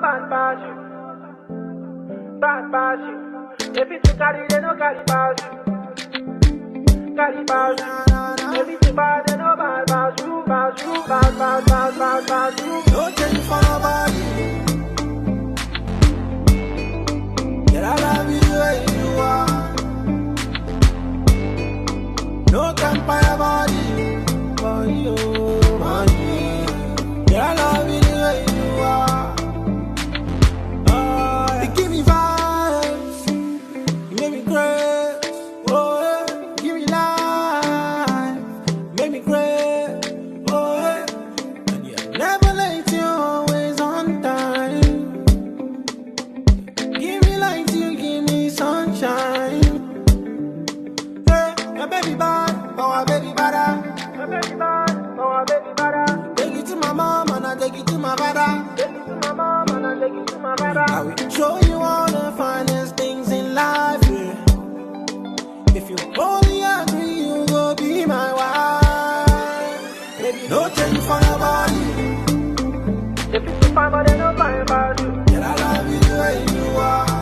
bad pass you. Bad pass you. If it's carry, they no carry pass you. Carry pass you. If it's bad, they no bad pass you. Pass you, pass you. No change for nobody. Girl, I love you the way you are. No compare body for you, money. Girl, I love you the way you are. You give me vibes, you make me crazy. Oh, yeah. Give me life, make me crazy. Oh, yeah. And you're never late, you're always on time. Give me light, you give me sunshine. Hey, my baby bad, oh my baby bada. My baby bad, oh my baby bad. Take it to my mom and I take it to my father. Take it to my mom and I take it to my brother. I will show you all the finest things in life, yeah. If you only agree, you go be my wife. Baby, no change for nobody. If it's fine, but they no fine about you. Girl, I love you the way you are.